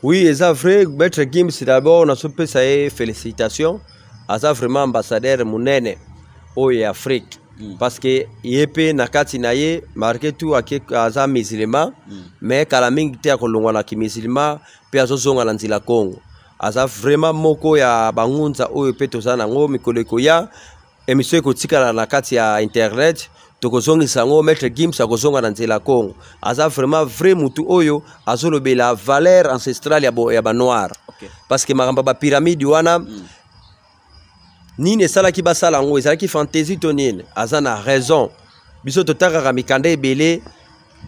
Oui, c'est vrai, Maître Gims, d'abord, on a soupé ça et félicitations. Asa vraiment ambassadeur Mounene au Afrique. Parce que yépe nakati naye marqué tout ake aza musulman mais kala mingi te akolongwa na kimusulman pe azozonga na nzila Congo. Asa vraiment moko ya bangunza oyo pe tozana ngo mikolo koya emission ekotikala na kati ya internet tokozongisa ngo Maître Gims akozonga na nzela Congo. Aza vraiment vrai mutu oyo azolobela valeur ancestrale ya ba noir. Parce que maramba ba pyramide wana nini esala ki basala ngo ezala ki fantaisie tonine azana raison biso totaka mikanda ebele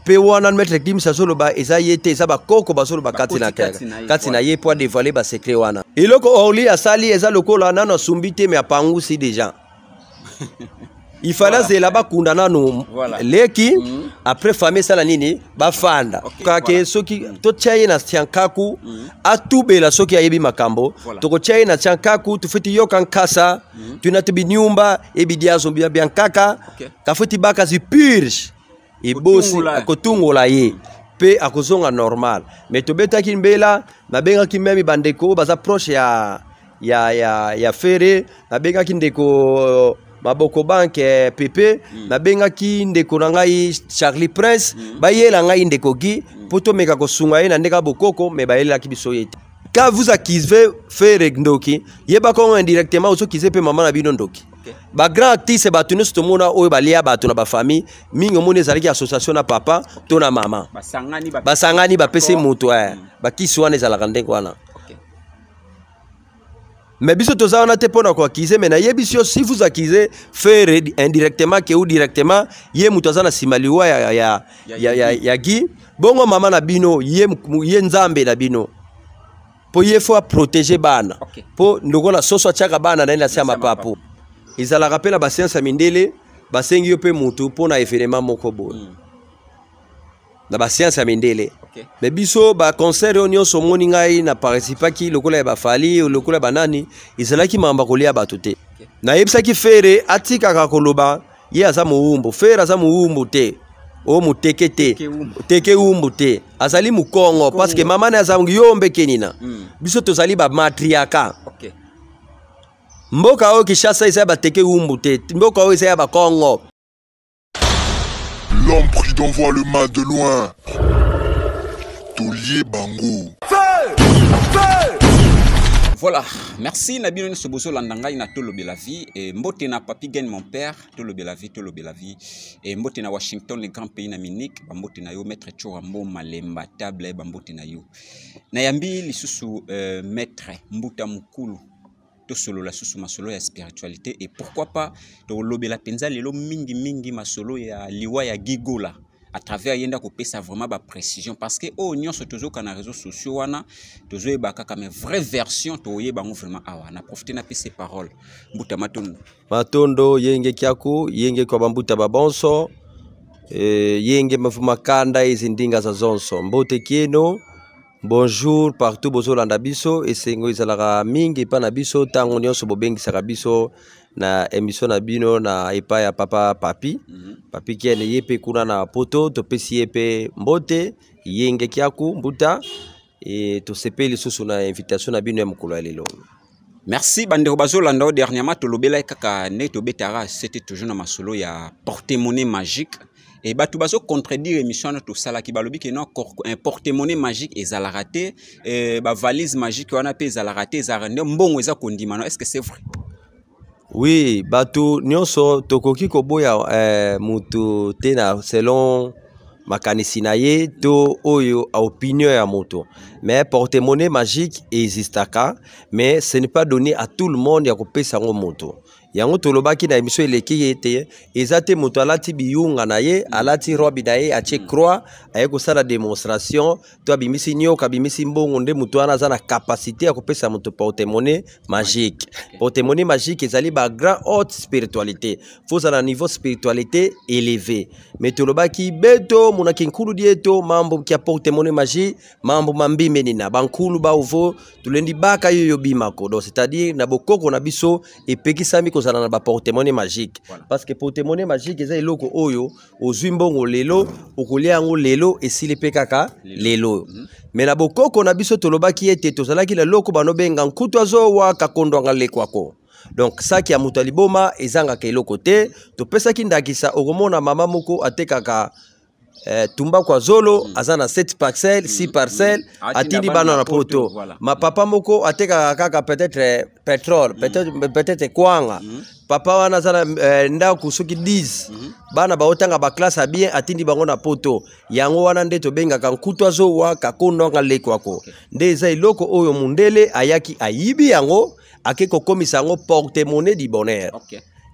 pe wana Maître Gims azoloba eza yete eza ba koko bazoloba kati na ye po dévoiler ba secret wana eloko orli asali eza lokola nana sumbite me apangusi déjà. Il fallait c'est là-bas kundana no leki après famille sala nini ba fanda kake soki to tchaye na tiankaku atubela soki ayebi makambo toko tchaye na tiankaku tufiti yoka nkasa tunatubi nyumba ebidia zombia biankaka kafuti baka zi purge e bosi akotungola ye pe akozonga normal mais tobeta kimbela na benga kimemi bandeko baza proche ya fere na benga kindeko Maboko banke Pepe na benga ki ndeko na ngai Charlie Prince bayela ngai ndeko gi poto meka kosunga ye na ndeka bokoko me bayela ki biso yete ka vous accusez faire ndoki yeba ko indirectement oso kize pe mama na bino ndoki ba grand artiste ba tunu stomona oyo balia bato na ba famille mingi omone ezalaki association na papa to na mama basangani ba pese moto ba kiswana ezalaka ndeko wana. Mais biso toza na te pona ko accuser mais na yebisio si vous accusez faire indirectement que ou directement ye mutaza na simaliwa ya gi bongo mama na bino ye nzambe na bino po ye faut protéger bana po ndokola soso chaka bana na ina sema papo izala rappela ba science mindele basengi yo pe mutu pona événement moko bo na ba science mindele. Mais biso ba concert onyo so moni ngai na participa ki lokola ba fali ou lokola banani izala ki mamba kolia batute na yebisa ki fere atika ka koloba ye aza muumbu fere aza muumbu te o muteke te teke umbu te azali mukongo parce que mama na aza ngiyombe kenina biso tozali ba matriaka mboka o Kinshasa isa ba teke umbu te mboka o isa ba Congo. L'homme prudent voit le mal de loin. Tolier Bango. Voilà, merci Nabino Soboso Landanga na Tolobe la vie et Mbote na Papi Gagne mon père Tolobe la vie et Mbote na Washington le grand pays na Munich Mbote na yo maître Chorambo Malemba table Mbote na yo na yambi lisusu maître Mbuta Mukulu to solo la susu masolo ya spiritualité et pourquoi pas to lobe la penza lelo mingi masolo ya liwa ya gigola à travers yenda ko pesa vraiment ba précision parce que oh nyonso tozo kana réseaux sociaux wana tozo e baka comme vraie version to ye bango vraiment awa na profiter na pesa parole Mbuta matondo yenge kyako yenge kwa bambuta babonso yenge mafuma kanda izindinga za zonso mbote kieno. Bonjour partout bozolanda biso esengo izalaka mingi pa na biso tango nyonso bobengisa biso na émission na bino na epa ya papa papi papi kiene yepe kuna na poto to pesi yepe mbote yenge kiaku Mbuta et to sepeli susu na invitation na bino ya mukolo lelo. Merci bandeko bazolanda dernièrement to lobela kaka neto betara c'était toujours na masolo ya porte-monnaie magique. Et batu baso contredire émission na to sala ki balobi ke non un porte-monnaie magique ezala raté ba valise magique wana pe ezala raté ezara mbongo eza kondima. Est-ce que c'est vrai? Oui, batu nyonso tokoki koboya mutu tena selon makanisi na ye to oyo a opinion ya moto. Mais porte-monnaie magique existaka mais ce n'est pas donné à tout le monde ya kopesa ngo moto. Yango tolobaki na émission eleki yete ezate moto alati biyunga na ye alati robi na ye ache croix aye kosala démonstration to abimisi nyoka abimisi mbongo nde moto wana aza na capacité ya kopesa moto porte-monnaie magique. Porte-monnaie magique ezali ba grand haute spiritualité faut à niveau spiritualité élevé mais tolobaki beto monaki nkulu dieto mambo kia porte-monnaie magique mambo mambime nina bankulu ba ovo tulendi baka yoyo bimako donc c'est-à-dire na bokoko na biso epekisami ko kozala na ba porte-monnaie magique parce que porte-monnaie magique eza eloko oyo ozwi mbongo lelo okolia yango lelo esili pe kaka lelo mais na bokoko na biso tolobaki ete tozalaki na loko banobenga nkutu azowa kakondwanga lekwako. Donc ça qui a mutu liboma ezangaka eloko te topesaki ndakisa okomona mama moko atekaka tumba kwa zolo azana 7 parcelles 6 parcelles atindi bana na poto ma papa moko ateka kaka peut-être pétrole peut-être kwanga papa wana azana ndako soki 10 bana baotanga ba classe a bien atindi bango na poto yango wana nde to benga ka nkutu azowa kakondonga lekwako nde eza eloko oyo mundele ayaki ayibi yango akeko komisa yango porte-monnaie du bonheur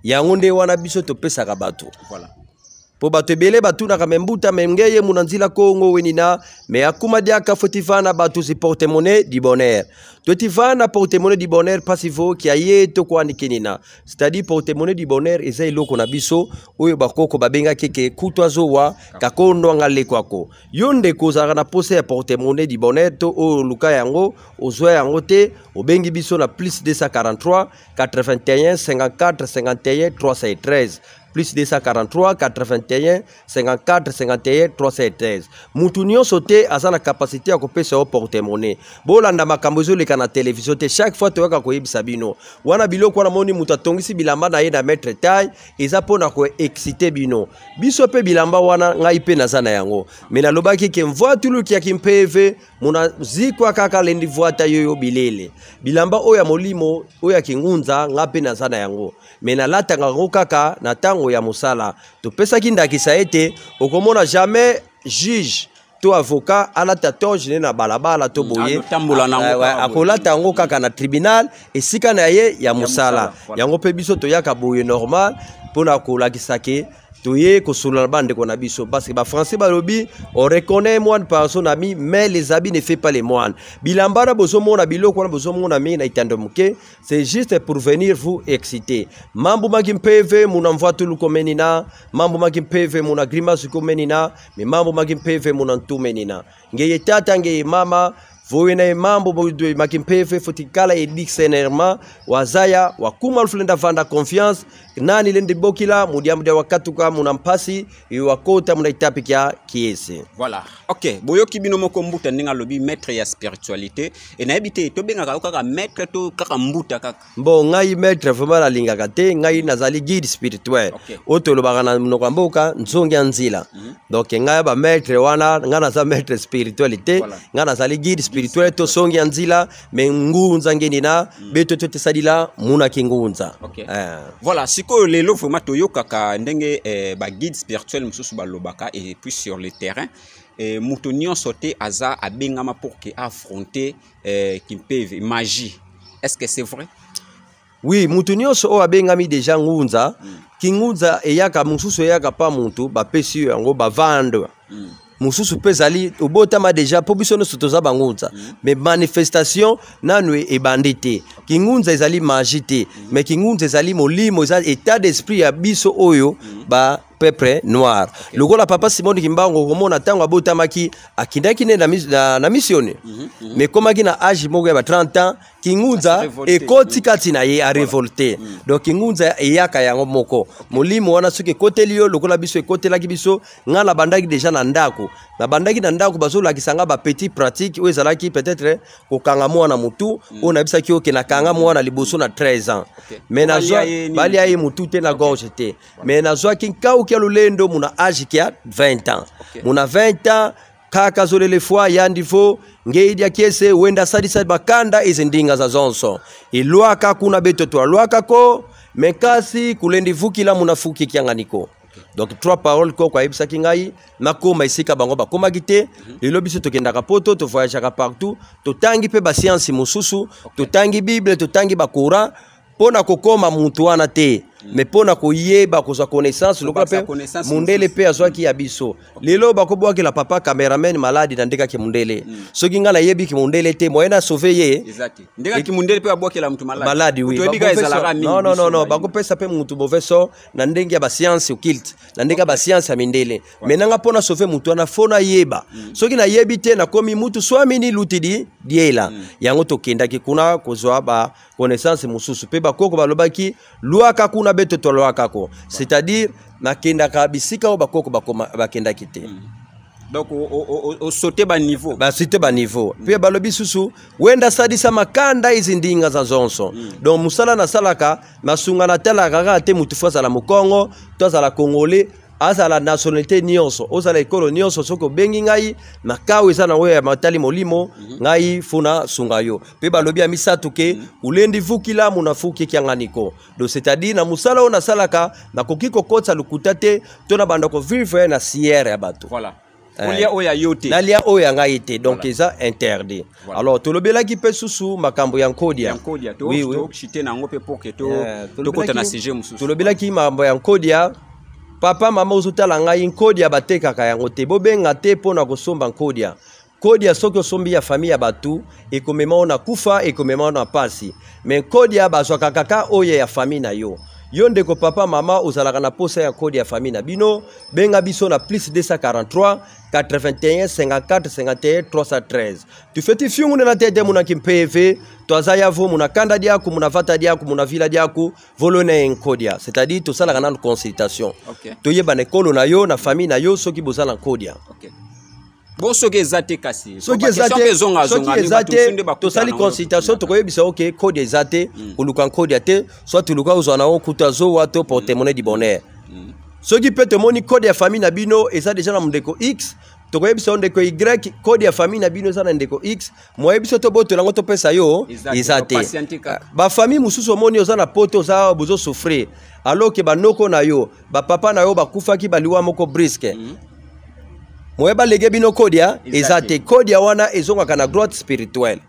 yango nde wana biso topesaka bato voilà. Po bato ebele batunaka membuta mengeye munanzila Kongo wenina me akuma diaka fotifana bato si porte-monnaie du bonheur. Totifana porte-monnaie du bonheur pasivo ki aye to kwa nikenina. C'est-à-dire porte-monnaie du bonheur eza iloko na biso oyo bakoko babenga keke kutwa zowa kakondo ngale kwako. Yonde kozara na pose ya porte-monnaie du bonheur to o luka yango ozwa yango te obengi biso na plus 243 81 54 51 313. Plus 243 81 54 51 313. Mutu nyonso te aza na capacité ya kopesa o porte-monnaie. Bolanda makambo ezoleka na télévision te chaque fois toyaka koyebisa bino. Wana biloko wana moni mutu atongisi bilamba na ye na mettre taille eza pona ko exciter bino. Biso pe bilamba wana ngai pe naza na yango. Mais nalobaki ke mvoitulu ki akimpeve muna zikwa kaka lendi voita yoyo bilele. Bilamba oya molimo oya kingunza ngape naza na yango. Mais nalatanga ngo kaka na tango ya musala topesaki ndakisa ete okomona jamais juge to avocat alata toje na balabala to boye akolata yango kaka na tribunal esika na ye ya musala yango pe biso toyaka boye normal pona kolakisa ke toye kosula bande kona biso parce que ba français balobi on reconnaît moine par son ami mais les habits ne fait pas les moines bilambara bozomona biloko na bozomona mi na itando muke c'est juste pour venir vous exciter mambo magimpeve muna mvatu komenina mambo magimpeve muna grimace komenina mais mambo magimpeve muna ntumenina ngeye tata ngeye mama voyena mambo bodwe makimpeve fotikala edixenerma wazaya wakuma luflenda vanda confiance nani lende bokila mudiamu de wakatuka munampasi wakota munaitapi kya kiese. Voilà. OK, boyoki bino moko mbuta ndinga lobi maître ya spiritualité et na ebité to benga kaka maître to kaka mbuta kaka. Bon ngai maître vraiment la lingaka te ngai nazali guide spirituel. Oto lobaka na mnoko mboka nzongi nzila. Donc ngai ba maître wana ngana za maître spiritualité ngana zali guide spirituel to songi nzila mengunza ngenina beto to tesadila muna kingunza. Voilà, siko lelo vraiment toyokaka ndenge ba guide spirituel mususu balobaka et puis sur le terrain Moutonnion sauté aza abengama pour que affronter Kimpeve magie. Est-ce que c'est vrai? Oui, Moutonnion so abengami déjà ngunza kingunza eyaka mususu eyaka pa muntu ba pesi yango ba vendre. Mususu pezali obotama déjà po biso no sotoza bangunza mais manifestation nanu e bandité kingunza ezali magie te mais kingunza ezali molimo ezali état d'esprit ya biso oyo ba peuple noir. Lokola papa Simon Kimbango komona tango abotamaki akindaki na missione mais komaki na âge moko ya 30 ans kingunza ekoti kati na ye a révolté. Donc kingunza eyaka yango moko molimo wana soki kotelio lokola biso ekotelaki biso ngala bandaki déjà na ndako na bandaki na ndako bazola kisanga ba petit pratique ou ezalaki peut-être kokanga mwana mutu ona bisaki oke na kanga mwana liboso na 13 ans mais nazwa bali aye mutu te na gorge te mais nazwa kinkau kia lulendo muna âge kia 20 ans muna 20 ans kaka zolele fois yandifo ngeidi akese wenda sadisa bakanda izindinga za zonso ilwaka kuna beto to alwaka ko mekasi kulendi vukila munafuki kianganiko. Donc 3 paroles ko kwa ibisa kingai nakoma isika bango bakoma gite lelo biso tokenda kapoto to voyage partout to tangi pe ba science mususu to tangi bible to tangi bakura pona kokoma muntu wana te mais pona ko yeba ko sa connaissance lokola pe mundele pe azwaki ya biso lelo bakobwa ke la papa cameraman malade na ndeka ke mundele soki nga na yebi ke mundele te moyena sauver ye exact ndeka ke mundele pe abwakela mutu malade oui non bakopesa pe mutu boveso na ndenge ya ba science occulte na ndenge ya ba science ya mindele menanga pona sauver mutu na fona yeba soki na yebi te na komi mutu swamini lutidi diela yango tokenda ki kuna kozwa ba connaissance mususu pe bakoko balobaki luaka kuna beto toloaka ko c'est-à-dire nakenda ka bisika o bakoko bakenda kite donc au sauter ba niveau sauter ba niveau pe balobi susu wenda sadisa makanda izindinga za zonso donc musala na salaka masunga na tala kaka te mutu fasa la mukongo toza la congolais asa la nationalité nyonso oza la ekolo nyonso soko bengi ngai na kawe eza na oyo ya matali molimo ngai funa sunga yo pe balobi ya misatu ke ulendi vukila munafuki kianganiko donc c'est-à-dire na musala ona salaka na kokiko kotsa lukuta te to na banda ko vivre na sière ya bato voilà olia oya yote na lia oya ngai te donc eza interdit alors tolobela ki pe susu makambo ya nkodia to chite na ngope poke to kota na CG mususu tolobela ki mambo ya nkodia papa mama uzutala ngai nkodia batekaka yango te bobenga te pona kosomba nkodia kodia soki osombi ya famille ya batu ekomema ona kufa ekomema ona pasi mais kodia bazwaka kaka oyo ya famille na yo yo ndeko papa mama ozalaka na posa ya kodi ya famille na bino benga biso na plus 243 81 54 51 313 tu fais fiungu na tete muna kimpeve toza yavo muna kanda diako muna vata diako muna vila diako volone enkodia c'est-à-dire to sala kana consultation to yeba na ekolo na yo na famille na yo soki bozala nkodia bon soki ezate kasi soki ezate to sali consultation to koyebisa ok code ezate uluka code ate soit tuluka uzana okuta zo wato porte-monnaie du bonheur soki pe te moni code ya famille na bino eza déjà na ndeko X to koyebisa ndeko Y code ya famille na bino eza na ndeko X moyebisa to boto lango to pesa yo ezate ba famille mususu moni oza na poto oza bozo souffrir alors que banoko na yo ba papa na yo bakufaki baliwa moko brisque moyeba lege bino kodia ezate kodia wana ezonga na grotte spirituelle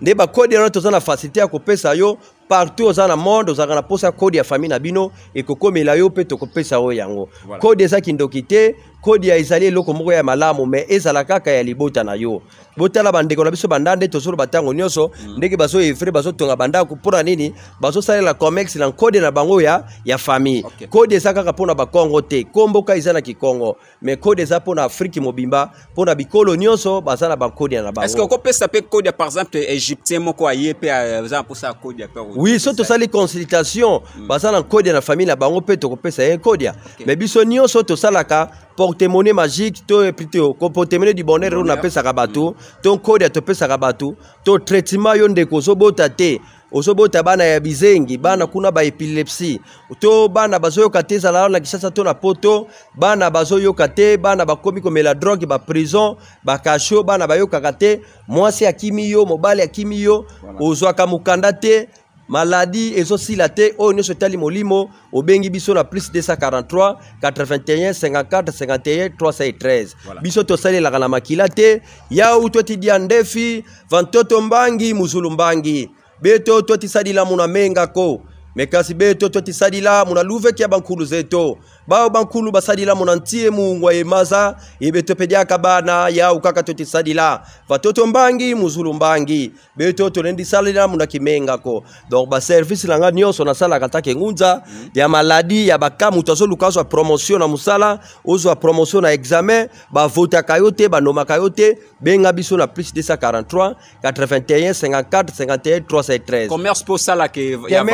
nde ba kodia wana tozana facilité ya kopesa yo partout ozana monde ozana na posa kodia famille na bino ekokomela yo pe tokopesa o yango kodia ezaki ndokite kodia ezali eloko moko ya malamu mais ezala kaka ya libota na yo botala bandeko na biso bandande tozolo batango nyonso ndenge bazo evre bazo tonga bandako pona nini bazo salela comex na kodia na bango ya famille kodia ezaka kaka pona ba Kongo te komboka izana ki Kongo mais kodia za pona Afrique mobimba pona bikolo nyonso bazana ba kodia na bango est-ce que okopesa pe kodia par exemple égyptien moko aye pe za posa kodia pe oui soto sali consultation bazana kodia na famille na bango pe tokopesa kodia mais biso nyonso to salaka porte-monnaie magique to plutôt porte-monnaie du bonheur on appelle ça rabatu ton code to pesa rabatu to traitement yo ndeko zobota te ozobota bana ya bizengi bana kuna ba epilepsie to bana bazoyoka te zala na kisasa to na poto bana bazoyoka te bana bakomi komela drogue ba prison ba kasho bana bayoka te mwasi akimi yo mobali akimi yo ozwaka mukanda te maladie ezosila te o nyonso tali molimo obengi biso na plus 243 81 54 51 313 biso tosalelaka na makila te yau totidia ndefi vantoto mbangi muzulu mbangi beto totisadila muna menga ko mekasi beto totisadila muna luveki ya bankulu zeto bao bankulu basadila muna ntie mungwa emaza ibeto pediaka bana ya ukaka totisadila vatoto mbangi muzulu mbangi beto tolendi salila muna kimenga ko donc ba service langa nyonso na sala katake ngunza ya maladie ya bakamu tozo lukazo promotion na musala ozo promotion na examen ba vota kayote ba noma kayote benga biso na plus 243 81 54 51 313 commerce pour sala ke ya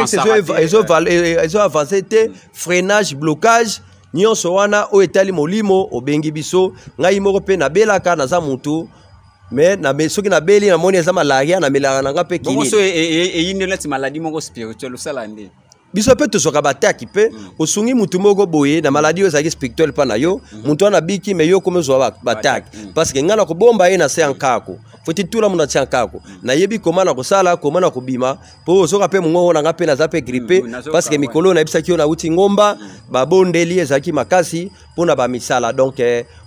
ezo avancé te freinage blocage nyonso wana o etali molimo obengi biso ngai moko pe na belaka na za mutu mais na soki na beli na moni za malaria na melaka na ngape kini bonso yindelati maladie moko spirituelle sala ndi biso pe tozoka bataki pe osungi mutu moko boye na maladie ezaki spirituelle pa na yo mutu wana biki me yo komezwa bataki parce que ngana ko bomba ye na se ankako foti tula muna tiankako na yebi komana kosala komana kubima po soka pe mungo na ngape na zape grippe parce que mikolo na bisaki yo na uti ngomba babondeli ezaki makasi pona ba misala donc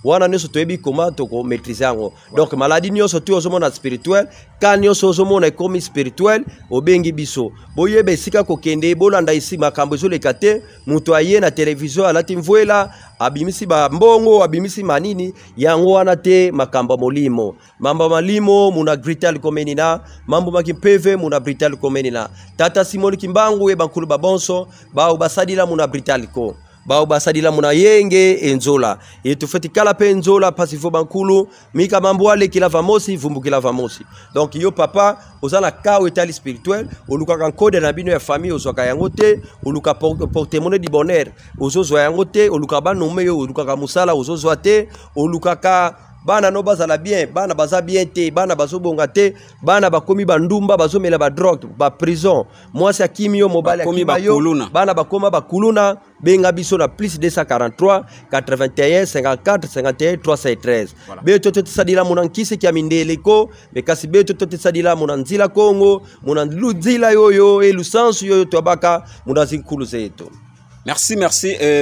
wana nyonso toyebi comment toko maîtriser yango. Donc maladie nyonso tu ozomona spirituel, ka nyonso ozomona ekomi spirituel obengi biso. Boyeba esika kokende bolanda isi makambo ezoleka te, mutu aye na télévision alati mvuela abimisi ba mbongo abimisi manini yango wana te makambo molimo. Mambo malimo muna grital komenina, mambo makimpeve muna brital komenina. Tata Simoni Kimbangu e bankulu babonso ba obasadila muna brital ko. Ba obasadila muna yenge enzola. E tufeti kala pe enzola pasifo bankulu mika mambo ale kila vamosi vumbu kila vamosi. Donc yo papa ozala ka etali spirituel oluka kan code na bino ya famille ozoka yango te oluka porte-monnaie du bonheur ozozwa yango te oluka ba nome yo oluka ka musala ozozwa te oluka ka bana no bazala bien bana baza bien te bana bazobonga te bana bakomi bandumba bazomela ba drogue ba prison mwasi akimio mobile akima yo bana bakoma bakuluna benga biso na plus 243 81 54 51 313 beto to tsadila munankisi kya mindeleko bekasi beto to tsadila munanzila Kongo munanzila yoyo e lusansu yoyo tobaka munazinkulu zetu.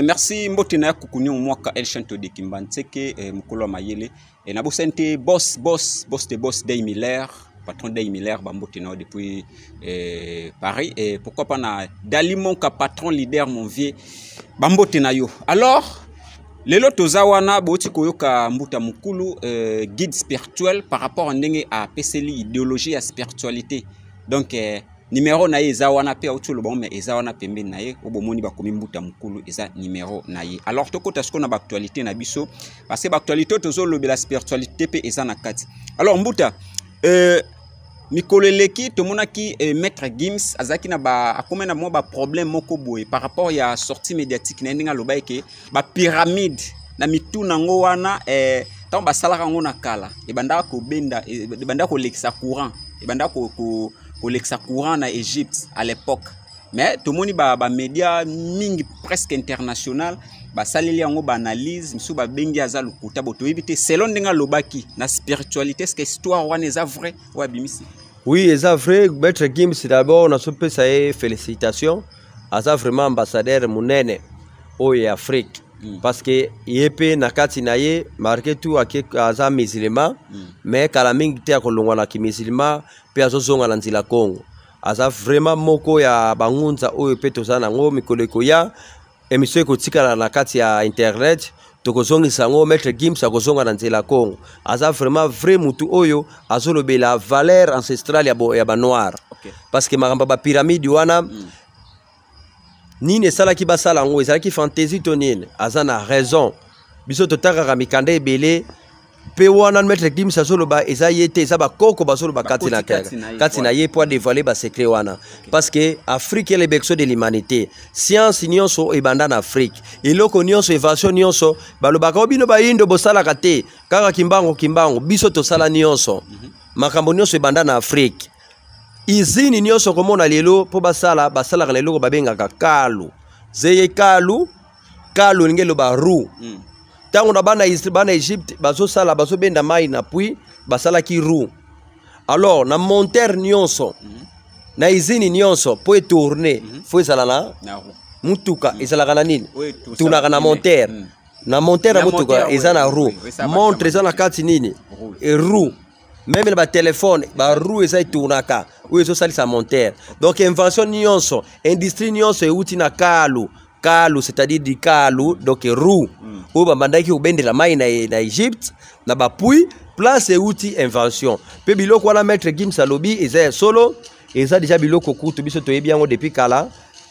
Merci mbote na kukunyo mwaka El Chanto de Kimbantseke mukolo mayele et na bosente boss Day Miller patron Day Miller bambote na depuis Paris et pourquoi pas na Dalimon ka patron leader mon vieux bambote na yo. Alors lelo tozawana boti koyoka mbuta mukulu guide spirituel par rapport à ndenge a peseli idéologie à spiritualité. Donc numéro na ye zawana pe auto bon mais ezawana pembe na ye obomoni bakomi mbuta mukulu eza numéro na ye. Alors tokota ce qu'on a actualité na biso parce que actualité tozolo be la spiritualité pe eza na kati. Alors mbuta mikoleleki tomonaki maître Gims azaki na ba akomena mo ba problème moko boye par rapport ya sortie médiatique na ndinga lobaike ba pyramide na mituna ngo wana tant ba salaka ngo na kala e banda ko benda e banda ko lekisa courant e banda ko l'exa courant na Égypte à l'époque. Mais tout le monde ba média ming presque international ba saleli yango ba analyse misu ba bengi azalu kuta boto ebité selon denga lobaki na spiritualité est-ce que histoire wana est vrai ou abimisi? Oui, c'est vrai. Maître Gims d'abord on a soupé ça et félicitations à ça vraiment ambassadeur munene au Afrique. Parce que yep nakati na ye marqué tout à aza musulman mais kala mingi te akolongwa na ki musulman pe azozonga na nzila Congo aza vraiment moko ya bangunza oyo pe tozana ngo mikoleko ya emission ekotikala na kati ya internet tokozongisa ngo Maître Gims akozonga na nzila Congo aza vraiment vrai mutu oyo azolobela valeur ancestrale ya ba noir parce que makamba ba pyramide wana nini sala ki basala ngo ezala ki fantaisie tonine azana raison biso totaka mikanda ebele pe wana Maître Gims azoloba eza yete eza ba koko bazoloba kati na kaka kati na ye pour dévoiler ba secret wana parce que Afrique est le berceau de l'humanité science nyonso ebanda na Afrique eloko nyonso invention nyonso balobaka obino ba indo bosala kate kaka kimbango biso tosala nyonso makambo nyonso ebanda na Afrique. Izini nyonso komona lelo po basala lelo babengaka kalu zeye kalu ngelo ba ru tango na bana Egypte bazosala bazobenda mai na puis basala ki ru. Alors na monteur nyonso na izini nyonso po tourner faut ezala na mutuka ezala kana nini tunaka na monteur na monteur mutuka ezana ru montre ezana kati nini e ru. Même le téléphone, ba roue eza itunaka, ou ezo salisa monteur. Donc invention nyonso, industrie nyonso euti na kalu, c'est-à-dire di kalu, donc roue. Ou ba bandaki ubende la mai na Égypte, na ba pui, place euti invention. Pe biloko wana Maître Gims alobi eza solo, eza déjà biloko kutu biso toyebi yango depuis kala.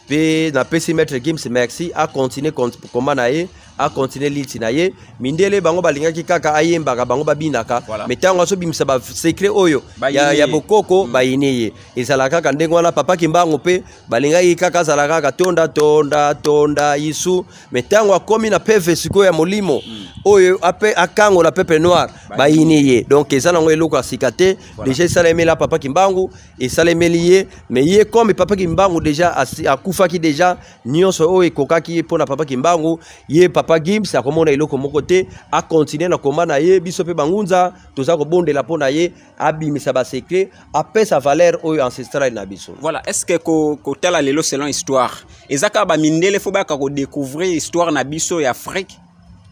Pe na pesi Maître Gims merci a continuer comment nae a continuer liti na ye mindele bango balingaki kaka ayembaka bango babinaka mais tango aso bimisa ba secret oyo ya bokoko bayineye ezala kaka ndenge wana papa Kimbangu pe balingaki kaka zala kaka tonda isu mais tango akomi na peve siko ya molimo oyo ape akango la peuple noir bayineye donc ezala ngo eloko asikate déjà salemela papa Kimbangu et salemeliye mais ye comme papa Kimbangu déjà akufaki déjà nyonso oyo kokaki pona papa Kimbangu ye papa Gims a komona iloko moko te a continuer na komana ye biso pe bangunza toza ko bondela pona ye abimisa ba secret apé sa valeur oyo ancestrale na biso. Voilà, est-ce que ko tala lelo selon histoire ezaka ba mindele fo ba ka ko découvrir histoire na biso ya Afrique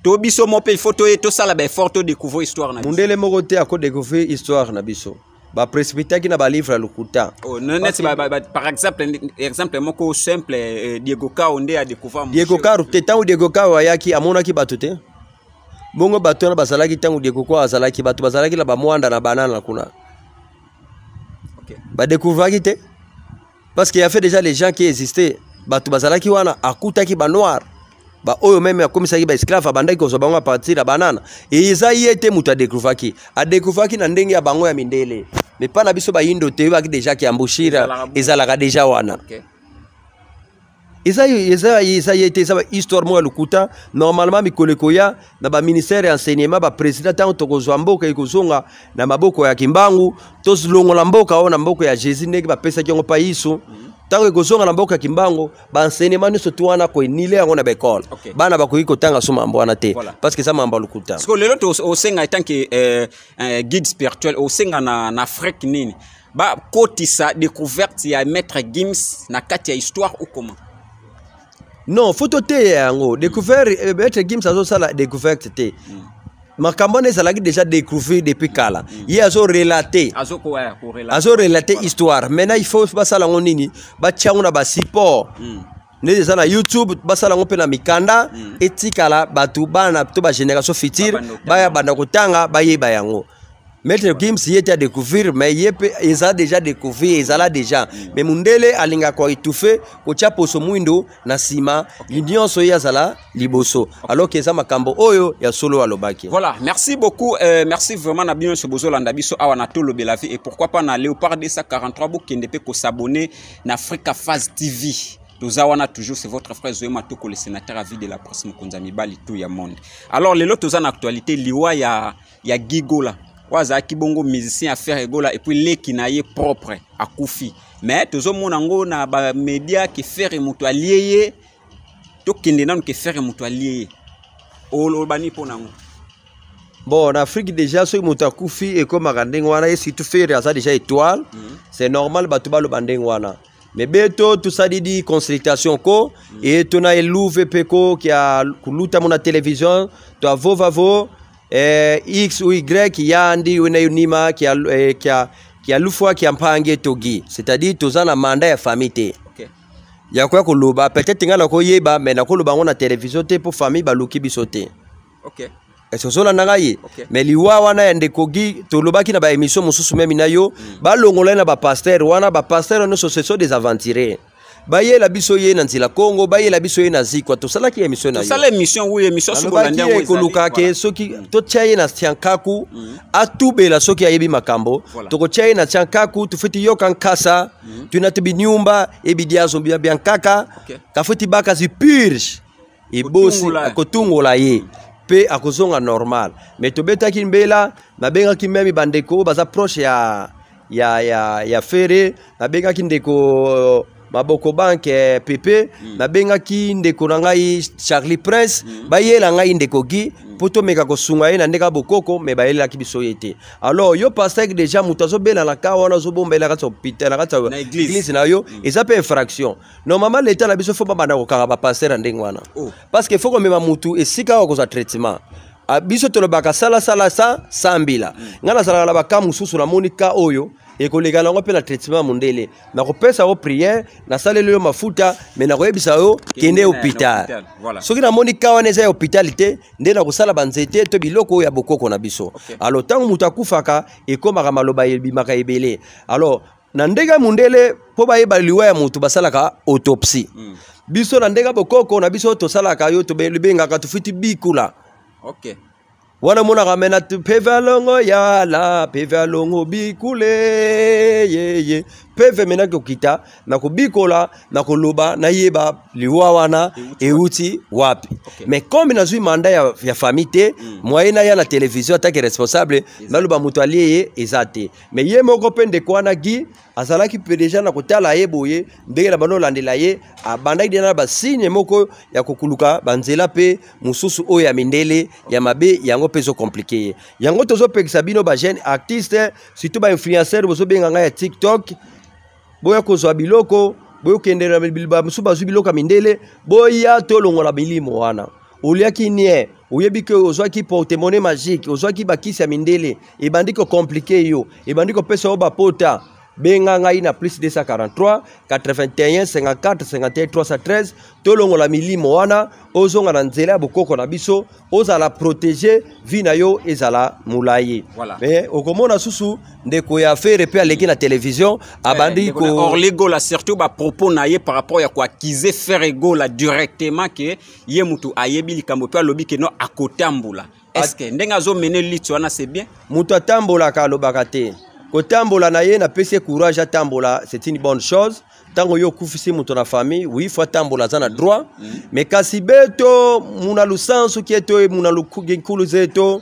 to biso mo pe photo et to sala ba photo découvrir histoire na biso mundele moko te ako découvrir histoire na biso ba précipiter ki na ba livre lokuta oh non par exemple moko simple Diego Kaonde a découvert Diego Karu te tangu Diego Karu ayaki amona ki bato te bongo bato na bazalaki tangu Diego Karu azalaki bato bazalaki la ba mwanda na banana kuna OK ba découvrir ki te parce qu'il y a fait déjà les gens qui existaient bato bazalaki wana akutaki ba noir ba oyo même akomisaki ba esclave abandaki ko bango a partir la banana et eza yete mutu a découvrir ki na ndenge ya bango ya mindele mais pas na biso ba yindo te baki déjà ki ambushira ezalaka déjà wana OK eza yete ça histoire mo ya lukuta normalement mikoleko ya na ba ministère ya enseignement ba président tango tokozwa mboka ikozonga na maboko ya kimbangu tozilongola mboka ona mboka ya Jésus ndenge ba pesa kiongo pa iso tango ekozonga na mboka kimbango ba enseignement nyonso tu wana ko nile yango na bekole bana bakoki kotanga so mambo wana te parce que ça mambo lukuta parce que lelo to osenga tant que guide spirituel osenga na Afrique nini ba kotisa découverte ya maître Gims na kati ya histoire ou comment non photo te yango découvert maître Gims azo sala découverte te makambo ezalaki déjà découvert depuis kala ye azo relater histoire maintenant il faut basala ngo nini ba tiango na ba support ne za na YouTube basala ngo pe na mikanda etikala batu bana to ba génération future baya banda kotanga bayeba yango Maître Gims yete a découvrir mais yepe eza déjà découvert ezala déjà mais mundele alinga ko étouffé ko tia poso mwindo na sima l'union so yazala liboso alors que eza makambo oyo ya solo alobaki. Voilà, merci beaucoup merci vraiment na bino bozo landa biso awa na tolo belavi et pourquoi pas na Léopard 243 bokende pe ko s'abonner na Africa Phase TV. Nous avons toujours, c'est votre frère Zoé Matoko, le sénateur à vie de la presse Mkonzami Bali tout ya monde. Alors les autres en actualité liwa ya Gigola. Waza kibongo musicien à faire egola et puis les qui naie propre à Koufi. Mais tous au monde ango na ba média qui faire mutu allié to kende nan qui faire mutu allié. O bani ponango. Bon, en Afrique déjà ceux mutu Koufi et comme arandeng wana et si tu fais ça déjà étoile, c'est normal batuba lo bandeng wana. Mais beto tout ça dit consultation ko et tu na elouve peko qui a kuluta mona télévision, tu a vovavo X ou Y yandi wena yunima qui a lufwa qui ampange togi c'est-à-dire tozana mandat ya famille te ya kwa koloba peut-être ngala ko yeba mais na koloba ngona télévision te pour famille baluki bisote OK est-ce que la nangaye mais liwa wana yande kogi toloba ki na ba émission mususu même na yo ba longola na ba pasteur wana ba pasteur no ce sont des aventuriers baye la biso ye na nzila Congo baye la biso ye na zikwa to sala ki émission na yo to sala émission oui émission sur Bolanda wo koluka ke soki to tchaye na Tiankaku atubela soki ayebi makambo to ko tchaye na Tiankaku tu fiti yo kankasa tu na tubi nyumba ebidia zombia bien kaka ka fiti baka zi purge e bosi akotungola ye pe akozonga normal mais to betaki mbela na benga ki memi bandeko baza proche ya fere na benga ki ndeko Maboko Bank Pepe na benga ki ndeko na ngai Charlie Prince bayela ngai ndeko gi poto meka ko sunga ye na ndeka bokoko me bayela ki biso yete alors yo pasteur déjà mutazo bela la ka wana zo bombela ka hôpital na ka église na yo eza pe infraction normalement l'état na biso fo ba banda ko kaka ba pasteur ndengwana parce que faut ko mema mutu esika ko za traitement biso to lobaka sala sa sambila ngana sala la baka mususu na monika oyo et que les gars n'ont pas le traitement mondele. Na repère ça au prière, na salle le mafuta, mais na rebi ça au kende hôpital. Ce qui na monika wana za hôpitalité, nde na kusala banzete to biloko ya bokoko na biso. Alors tant mutaku faka et comme maloba yebi maka ebele. Alors na ndega mondele po ba yeba liwa ya mutu basalaka autopsie. Biso na ndega bokoko na biso to salaka yo to benga ka to fiti bikula. OK. Wana mona ramena tu peve longo ya la peve longo bikule ye peve mena kokita na kobikola na koloba na yeba liwa wana euti wapi mais comme na zui mandat ya famille te moyena ya la télévision attaque responsable maloba muto aliye ezate mais ye moko pende kwana gi azalaki pe déjà na kotala yeboye ndenge na bano landela ye abandaki dena ba signe moko ya kokuluka banzela pe mususu oyo ya mindele ya mabe yango peso compliqué yango tozo pekisa bino ba jeune artiste surtout ba influenceur bozo benga nga ya TikTok boya kozwa biloko boyo kendera bilba musuba zu biloko mindele boya tolongola bilimo wana oliaki nie oyebi ke ozwaki porte-monnaie magique ozwaki bakisi ya mindele ebandi ko compliqué yo ebandi ko pesa yo bapota benga ngai na plus 243 81 54 51 313 tolongola milimo wana ozonga na nzela ya bokoko na biso ozala protéger vie na yo ezala mulayi mais okomona susu ndeko ya faire pe aleki na télévision abandi ko Orligo la surtout ba propos na ye par rapport ya ko accuser faire ego la directement que ye mutu ayebi likambo pe alobi ke no akotambula est-ce que ndenga zo mener litu wana c'est bien mutu atambola ka lobaka te kotambola na ye na pesi courage atambola c'est une bonne chose tango yo kufisi mutu na famille oui faut tambola za na droit mais kasi beto muna lusansu kieto muna lukulu zeto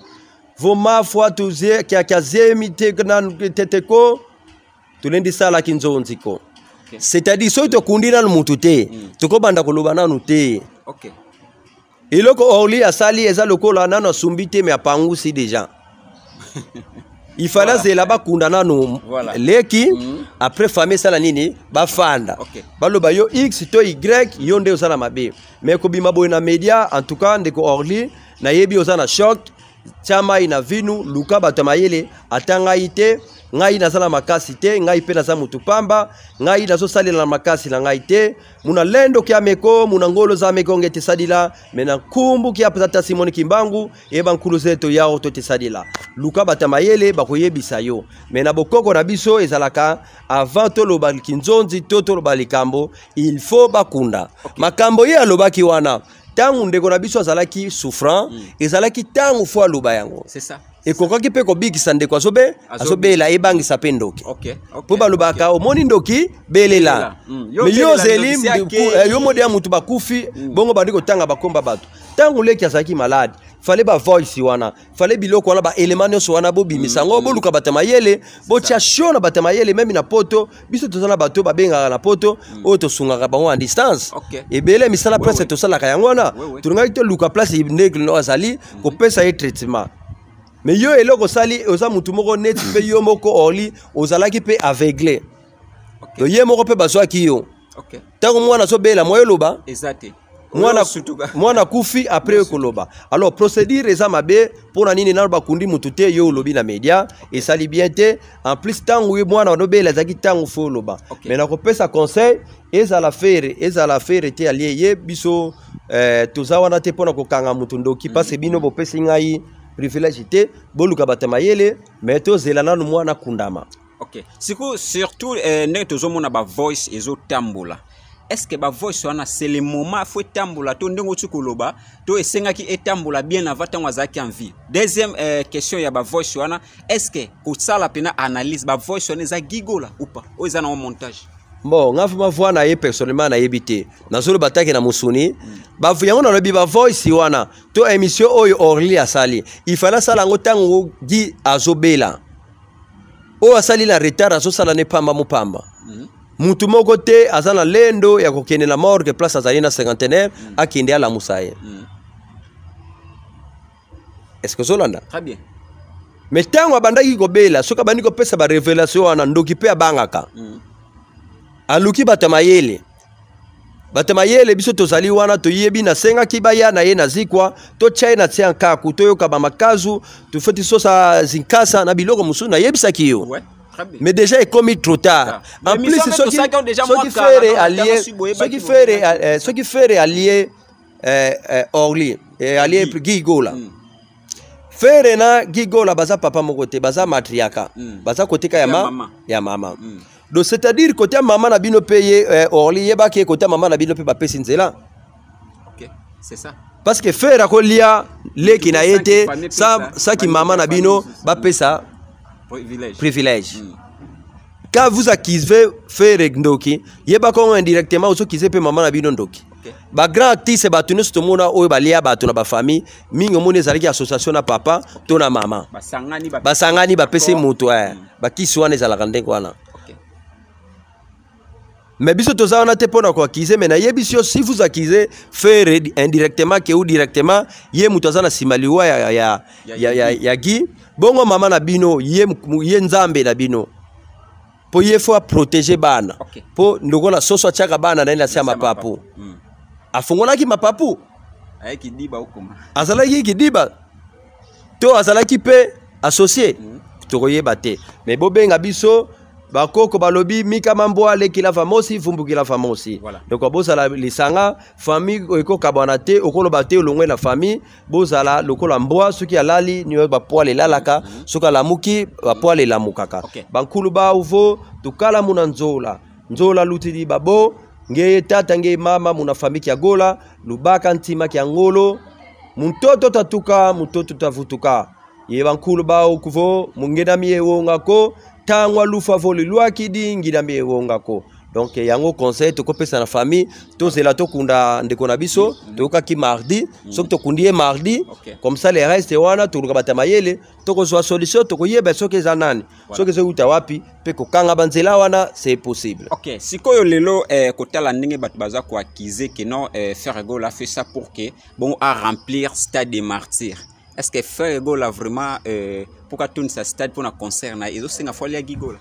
voma fois tuzie kia zemite na teteko tulendi sala kinzonzi ko c'est-à-dire so to kundina mutu te toko banda koloba nanu te OK iloko Orly asali eza lokola nana sumbite mais apangusi déjà il fallait c'est là-bas kundana no leki après famille sala nini ba fanda baloba yo x to y yo nde osala mabe mais ko bima boy na media en tout cas ndeko Orly na yebi osana choc chama ina vinu luka batamayele atanga ite ngai nazala makasi te ngai pe naza mutu pamba ngai nazo salela na makasi na ngai te muna lendo kia meko muna ngolo za meko ngete sadila mena kumbu kia pata Simoni Kimbangu eba nkulu zeto yao to te sadila luka batamayele bakoyebisa yo mena bokoko na biso ezalaka avant to loba kinzonzi to loba likambo il faut bakunda makambo ye alobaki wana tangu ndeko na biso azalaki souffrant ezalaki tangu fo aloba yango c'est ça et kokaki pe ko bigisa ndeko azobe la ebangisa pe ndoki po balobaka omoni ndoki belela mais yo zelim yo mode ya mutu bakufi bongo bandi kotanga bakomba bato tangu leki azalaki malade fallait ba voice wana fallait biloko wana ba élément nyonso wana bobimisa ngo boluka batamayele botia show na batamayele même na poto biso tozana bato babenga na poto o to sungaka bango en distance ebele misala presse to sala ka yango wana turungaki to luka place ndegle no azali ko pesa ye traitement mais yo eloko sali oza mutu moko neti pe yo moko Orly ozalaki pe aveuglé to ye moko pe bazwaki yo tango mwana so bela moyo loba exact mwana kufi après koloba alors procédure eza mabe pona nini na bakundi mutu te yo lobi na media et sali bien te en plus tango ye mwana no bela zaki tango fo loba mais na ko pesa conseil ezala faire te allié ye biso tozawana te pona ko kanga mutu ndoki parce bino bo pesi ngai privilège te boluka batamayele mais to zelana no mwana kundama surtout ndenge tozomona ba voice ezo tambola est-ce que ba voice wana c'est le moment faut tambola to ndenge otu koloba to esengaki etambola bien avant tango azaki en vie deuxième question ya ba voice wana est-ce que ko sala pena analyse ba voice wana za gigola ou pas o eza na montage bon nga fuma voix na ye personnellement na yebité nazolo bataki na musuni ba yango na lobi ba voice wana to émission oyo Orly asali il fallait sala ngo tango gi azobela o asali la retard azosala ne pamba mopamba mutu moko te azana lendo ya kokende na morgue place azali na cinquantenaire akinde ala musaye est-ce que zolanda très bien mais tango abandaki kobela soka bandi ko pesa ba révélation wana ndoki pe abangaka aluki batamayele biso tozali wana toyebi na senga kibaya na ye nazikwa to China tia nkaku to yoka ba makazu to feti sosa zinkasa na biloko musu na yebisa kiyo mais déjà est commis trop tard en plus ce qui fait allié Orly et allié Gigola faire na Gigola baza papa moko te baza matriaka baza koteka ya mama donc c'est-à-dire côté maman na bino payer Orly yeba ke côté maman na bino pe ba pesi nzela c'est ça parce que faire akolia leki na yete ça qui maman na bino ba pesa privilège quand vous accusez faire ndoki yeba ko indirectement oso kize pe maman na bino ndoki ba grand artiste ba tunu stomona oyo balia ba tuna ba famille mingo mone zalaki association na papa to na mama basangani ba pesi mutu ba kiswana ezalaka ndenge wana mais biso tozawana te pona ko accuser mais na yebisio si vous accusez faire indirectement que ou directement ye mutu azana simaliwa ya gi bongo mama na bino ye nzambe na bino po ye faut protéger bana po ndoko na soso chaka bana na ina sia mapapu afungolaki mapapu azalaki kidiba to azalaki pe associé tokoyeba te mais bobenga biso bakoko balobi mika mambo alekila famosi vumbukila famosi donc bozala lisanga famille ekoka bana te okoloba te olongwe na famille bozala lokola mbwa soki alali niyo bapoale lalaka soki alamuki bapoale lamukaka bankulu ba uvo tukala muna nzola lutidi babo ngeye tata ngeye mama muna famille ya gola lubaka ntima kya ngolo muntoto tatuka muntoto tavutuka ye bankulu ba ukuvo mungena miye wongako tangwa lufa voli lwaki dingira miye wongako donc yango conseil to kopesa na famille to zela to kunda ndeko na biso to kaki mardi soki to kundie mardi comme ça les restes wana to lukabata mayele to ko so solution to ko yeba soki za nani soki zo uta wapi pe ko kanga banzela wana c'est possible. OK, sikoyo lelo kotala ndenge bato baza ko accuser que non Ferrego l'a fait ça pour que bon à remplir stade des martyrs. Est-ce que Ferrego l'a vraiment pour tourner sa stade pour un concert na ezo singa folia gigola?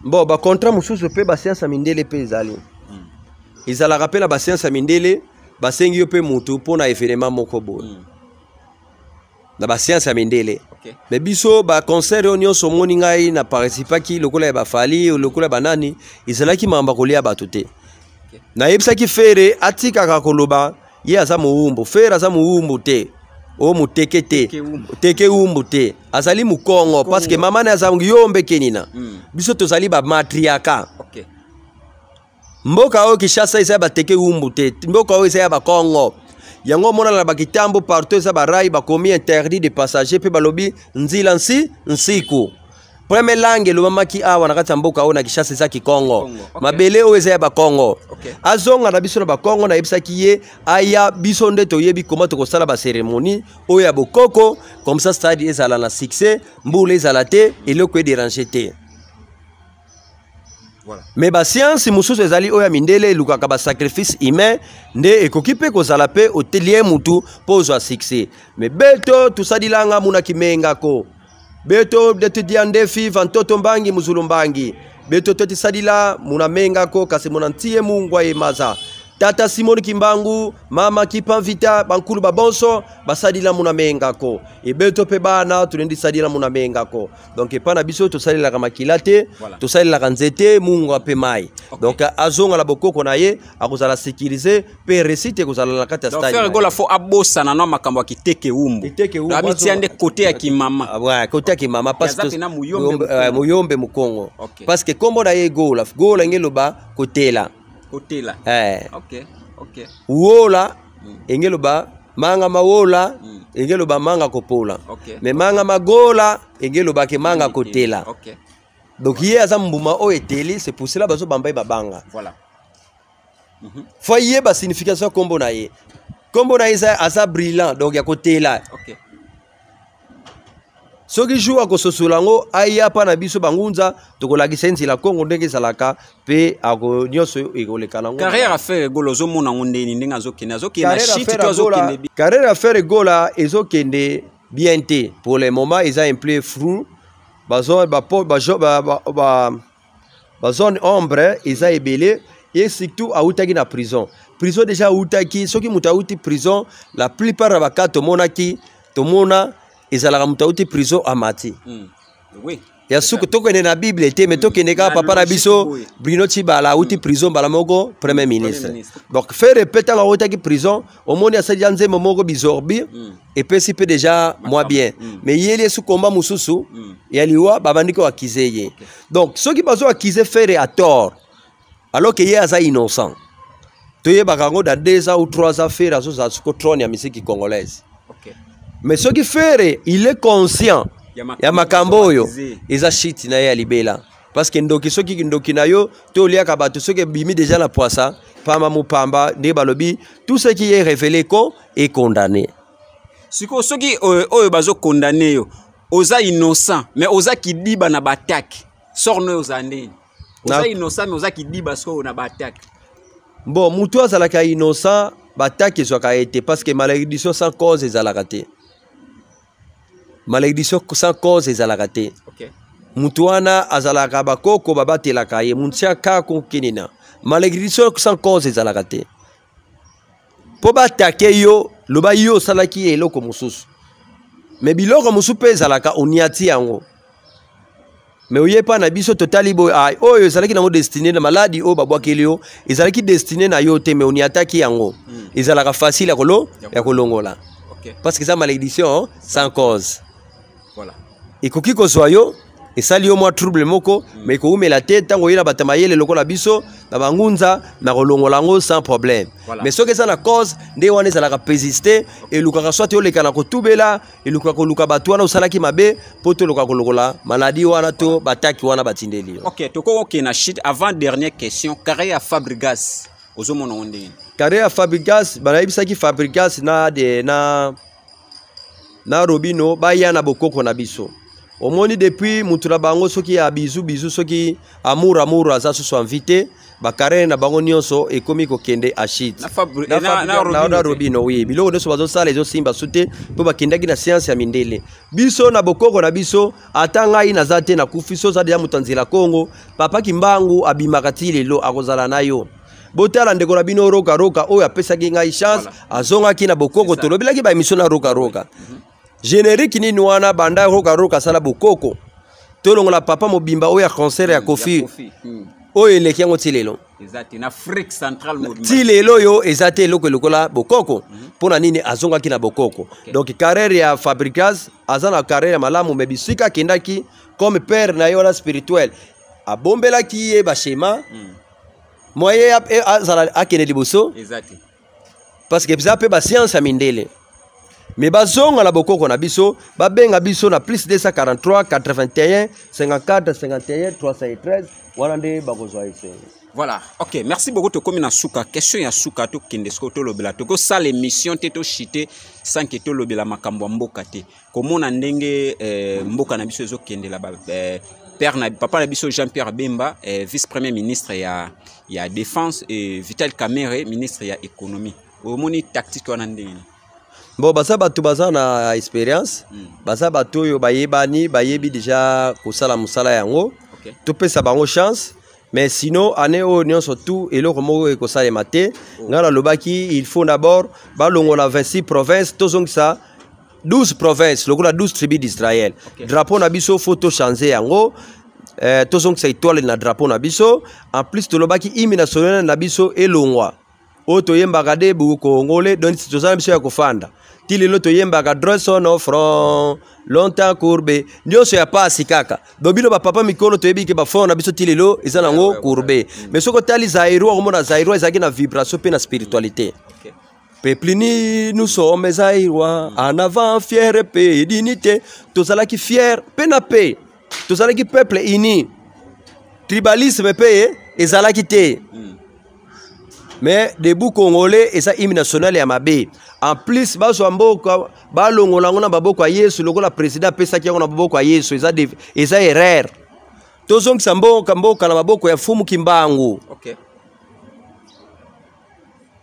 Bon, ba contrat mususu pe ba science mindele pe ezali. Izala rappela ba science mindele ba sengi yo pe mutu pona événement moko bo. Na ba science mindele. Mais biso ba concert onyo so moni ngai na participa ki lokola ba fali ou lokola banani izala ki mamba kolia batute. Na yebisa ki fere atika ka koloba ye aza muumbu fere aza muumbu te. O muteke te teke umbu te azali mukongo parce que mama na azangi yombe kenina biso tozali ba matriaka mboka o Kinshasa isa ba teke umbu te mboka o isa ba Kongo yango mona na ba kitambo partout isa ba rai ba komi interdit de passagers pe balobi nzila nsiku premier langue lo mama ki awa na kati mboka o na Kinshasa isa ki Kongo mabele o isa ba Kongo azonga na biso na ba Kongo na yebisa ki ye aya biso nde to yebi comment to sala ba cérémonie o ya bokoko comme ça stade ezala na succès mbule ezala te eloko déranger te. Voilà. Mais ba science mususu ezali oya mindele lukaka ba sacrifice humain nde ekoki pe kozala pe hôtelier mutu pozo succès mais beto tusadilanga muna kimenga ko beto detediande fi vantoto mbangi muzulu mbangi beto toti sadila muna menga ko kasi muna ntie mungwa ye maza tata Simon Kimbangu mama Kipanvita bankulu babonso basadila muna menga ko e beto pe bana tunendi sadila muna menga ko donc pana biso to salila kama kilate to salila kanzete mungwa pe mai donc azonga la bokoko na ye akozala sécuriser pe récite kozala la kata stade donc Ferrego la fo abosa na no makambo kiteke umbu la mitiande côté ya kimama ouais côté ya kimama parce que muyombe mukongo parce que kombo na ye gola ngeloba côté là OK. Wola engeloba manga mawola engeloba manga kopola. Mais manga magola engeloba ke manga kotela. Donc hier aza mbuma o eteli c'est pour cela bazo bamba babanga. Voilà. Foyer ba signification kombo na ye. Kombo na ye asa brillant donc ya kotela. OK. Soki joua ko sosolango aya pa na biso bangunza tokolakisa nzila Kongo ndenge salaka pe ako nyoso ekolekana ngo carrière à faire golozo mona ngondeni ndenge azokena shit to azokende carrière à faire gola ezokende bien te pour le moment ils ont un peu flou bazone bazone ombre ils ont ebelé et surtout autaki na prison déjà autaki soki mutauti prison la plupart ya bakato monaki tomona ezalaka mutauti prison amati. Oui. Ya suku toko na Bible te mais toko neka papa na biso Bruno Tshibala uti prison bala moko premier ministre. Donc faire répéter la route qui prison au monde ya sadia nzembo moko bizorbi et puis si peut déjà moi bien. Mais yeli sous combat mususu ya liwa babandiko akizeye. Donc ceux qui bazo akize faire à tort alors que yeye asa innocent. Toye bakango dans 2 ans ou 3 ans faire azo za suko trône ya musique congolaise. Mais ce qui fait, il est conscient. Ya makambo yo eza shit na ya libela parce que ndoki soki ndoki na yo to lia ka bato soki bimi déjà la poissa pamba mupamba de balobi tout ce qui est révélé ko est condamné. Siko soki oyo bazo condamné yo oza innocent mais oza kidiba na batak sorno oza ndeni oza innocent mais oza kidiba so na batak. Bon mutu azalaka innocent batak ezwaka été parce que malédiction sans cause ezalaka te. Malédiction sans cause ezalaka te. Mutuana azalaka bakoko babatelaka ye muntia kako kinina. Malédiction sans cause ezalaka te. Po batake yo loba yo salaki eloko mosusu mais biloko mosusu pe ezalaka oniati yango mais oye pa na biso totali boy oyo ezalaki nango destiné na maladi oyo babwakeli yo ezalaki destiné na yo te mais oniataki yango ezalaka facile ya kolongola parce que ça malédiction sans cause voilà ekoki kozwa yo esali yo mwa trouble moko mais koumela te ntango yena batamayele lokola biso na bangunza na kolongola ngo sans problème mais soki eza na cause nde wana ezalaka persiste elukaka soit oleka na kotubela elukaka koluka bato wana osalaki mabe mpo toluka kolongola maladi wana to bataki wana batindeli yo. Ok, tokoki na shit avant dernière question carré ya Fabregas ozomona ondeni carré ya Fabregas banayebisaki Fabregas na Robino baya na bokoko na biso omoni depuis mutula bango soki ya bizu soki amour aza so invité bakare na bango nyonso ekomi kokende ashit na Robino oui biloko nyonso bazosala ezosimba sute po bakendaki na séance ya mindele biso na bokoko na biso ata ngai naza te na kufiso za ya mutanzila Kongo papa Kimbangu abimaka ti lelo akozala na yo botala ndeko na bino roka oyo apesaki ngai chance azongaki na bokoko tolobelaki ba émission na roka générique nini wana banda roka sala bokoko tolongola papa mobimba oyo ya concert ya Kofi oyo eleki yango ti lelo ezati na Afrique centrale mobimba ti lelo yo ezati eloko lokola bokoko mpona nini azongaki na bokoko donc carrière ya Fabregas aza na carrière ya malamu mais bisika akendaki comme père na yo na spirituel abombelaki ye bashema moye azala akende liboso ezati parce que biza pe ba science ya mindele mais bazonga na bokoko na biso babenga biso na plus 243 81 54 51 313 wana nde bakozwa ese. Voilà, ok, merci beaucoup. To komi na suka question ya suka to kendesko to lobela to ko sala émission te to chité sans que to lobela makambo mboka te komona ndenge mboka na biso ezo kendela ba père na papa na biso Jean-Pierre Bemba vice-premier ministre ya défense et Vital Kamerhe ministre ya économie omoni tactique wana ndenge bon baza bato baza na expérience baza bato yo bayebi déjà kosala musala yango topesa bango chance mais sinon année o nyonso tout eloko moko ekosalema te ngana lobaki il faut d'abord balongola 26 provinces tozongisa 12 provinces lokola 12 tribus d'Israël drapeau na biso photo changer yango tozongisa étoile na drapeau na biso en plus tolobaki hymne national na biso elongwa o toyembaka de buku kongole donc tozana biso ya kofanda ti lelo toyembaka droit sur nos fronts longtemps courbé nyonso ya pasi kaka dobino ba papa mikolo toyebi ke ba fond na biso ti lelo eza nango courbé mais soko tali Zaïro komona Zaïro ezaki na vibration pe na spiritualité peuple ni nous sommes Zaïrois en avant fier pe dignité tozalaki fier pe na pe tozalaki peuple uni tribalisme pe ezalaki te mais debout congolais et ça hymne national ya mabe en plus bazwa mboka balongola ngo na baboko ya Yesu lokola président pesa ki ngo na baboko ya Yesu eza erreur tozongisa mboka na baboko ya Fumu Kimbangu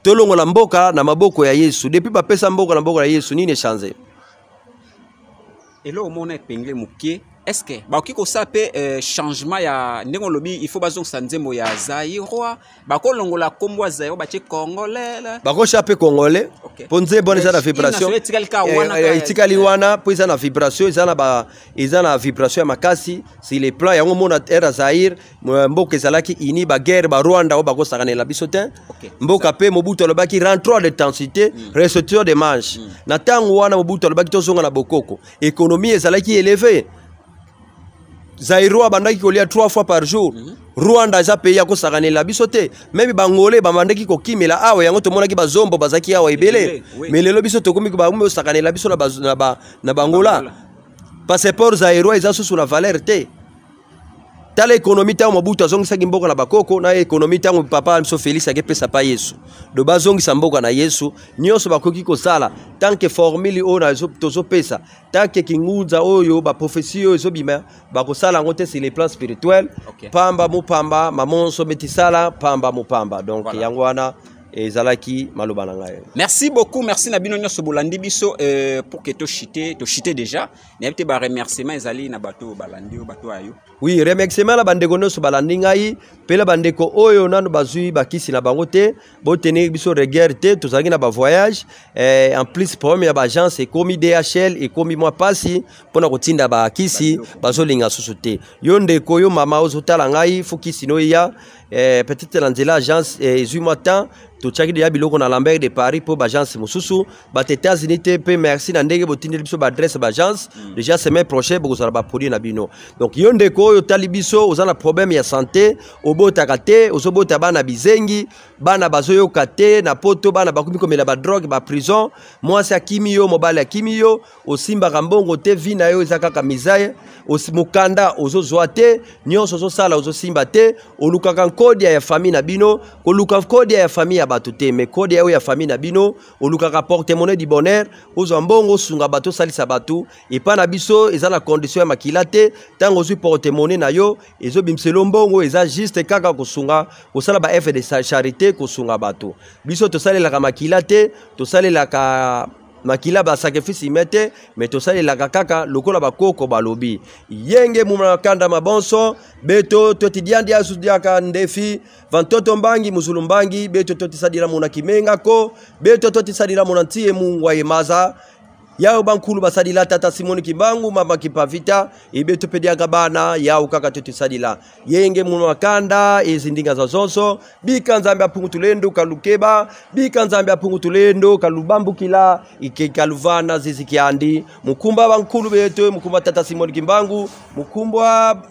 tolongola mboka na maboko ya Yesu depuis bapesa mboka na maboko ya Yesu nini changer elo mona epengle mukie est-ce que bakoki kosape changement ya ndenge lobi il faut bazongisa nzembo ya Zaïrois bakolongola kombo Zaïro batie congolais bakochape congolais po nzembo eza na vibration etikali wana po eza na vibration eza na vibration ya makasi si les plans yango mona era Zaïre mboka ezalaki ini baguerre ba Rwanda o bakosakanela biso te mboka pe Mobutu alobaki rentroi de densité restitution de manche na ntango wana Mobutu alobaki tozonga na bokoko économie ezalaki élevée Zaïro abandaki kolia 3 fois par jour Rwanda za pays ya kosakanela biso te même bangolais bamandaki kokimela awa yango tomonaki bazombo bazaki awa ebele mais lelo biso tokomi ko baumbe osakanela biso na bangola passeport Zaïro eza susu na valeur te tala économie ta Mobutu azongisaki mboka na bakoko na économie ta papa mso Félix akepesa pa Yesu do bazongisa mboka na Yesu nyonso bakoki kosala tant que formule o na tozopesa tant que kingunza oyo ba prophétie ezobima bakosala ngote sur les plans spirituels pamba mopamba mamonso metisala pamba mopamba donc yango wana ezalaki maloba na ngai. Merci beaucoup, merci na bino nyonso bolandi biso pour que to chité déjà. N'ayete ba remerciement ezali na bato balandi bato ayo. Oui, remerciement la bandeko no so balandi ngai, pe la bandeko oyo nanu bazui bakisi na bango te, bo tenir biso regard te, tozalaki na ba voyage, en plus problème ya ba agence et komi DHL et komi moi pasi pona kotinda ba kisi bazolinga susu te. Yo ndeko yo mama ozotala ngai fokisi no ya peut-être la agence ezui moi temps to tchaki de biloko na Lambert de Paris pour agence mususu ba États-Unis te pe merci na ndenge botindeli biso ba adresse ba agence déjà semaine prochaine boko sala ba produit na bino. Donc yo ndeko yo tali biso ozana problème ya santé obotaka te ozobota bana bizengi bana bazoyoka te na poto bana bakumi komela ba drogue ba prison mwasi akimi yo mobali akimi yo osimbaka mbongo te vi na yo ezakaka misaye mukanda ozozwa te nyonso ozosala ozosimba te olukaka nkodi ya famille na bino koluka nkodi ya famille ya bato te mais kodi ya famille na bino olukaka porte-monnaie du bonheur ozwa mbongo sunga bato salisa bato epa na biso eza na condition ya makila te tango ozwi porte-monnaie na yo ezobimselo mbongo eza juste kaka kosunga kosala ba effet de charité kosunga bato biso tosalelaka makila te tosalelaka makila ba sacrifice imete mais tosalelaka kaka lokola bakoko balobi yenge mumakanda mabonso beto totidiandi asudiaka ndefi vantoto mbangi muzulu mbangi beto totisadira muna kimenga ko beto totisadira muna ntie mungwa yemaza yao bankulu basadila tata Simoni Kimbangu mama kipavita ibeto pediaga bana yao kaka totisadila yenge mumakanda ezindinga za zonso bikanzambe apungu tulendo kalukeba bikanzambe apungu tulendo kalubambu kila ike kaluvana zizikiandi mukumba bankulu beto mukumba tata Simoni Kimbangu mukumba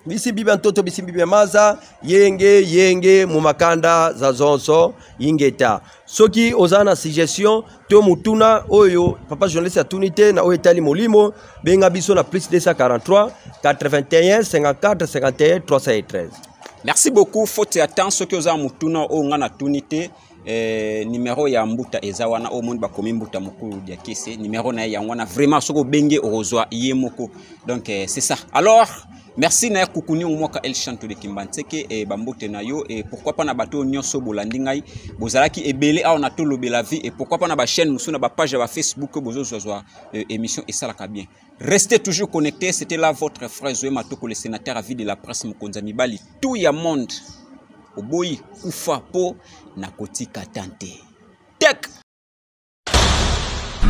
bisimbi bantoto bisimbi maza yenge mumakanda za zonso ingeta soki ozana suggestion to mutuna oyo papa journaliste atunite na oyo etali molimo benga biso na plus 243 81 54 51 313. Merci beaucoup. Faute ya temps soki oza mutuna o ngana tunite numéro ya mbuta ezawana o monde bakomi mbuta mukulu dia kese numéro na ya ngwana vraiment soko benge orozwa yemoko. Donc c'est ça. Alors merci na kukuni umwaka El Chanto de Kimbantseke et bambote na yo et pourquoi pas na bato nyonso bolandi ngai bozalaki ebele a na tolo bela vie et pourquoi pas na ba chaîne musu na ba page ya Facebook bozozwa émission et ça la bien. Restez toujours connectés, c'était là votre frère Zoé Matoko le sénateur à vie de la presse Mukonza Mibali tout ya monde oboyi kufa po na kotika tante. Tek.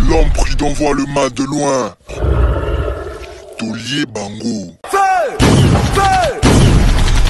L'homme pris d'envoie le mal de loin. Tolier Bango. Feu!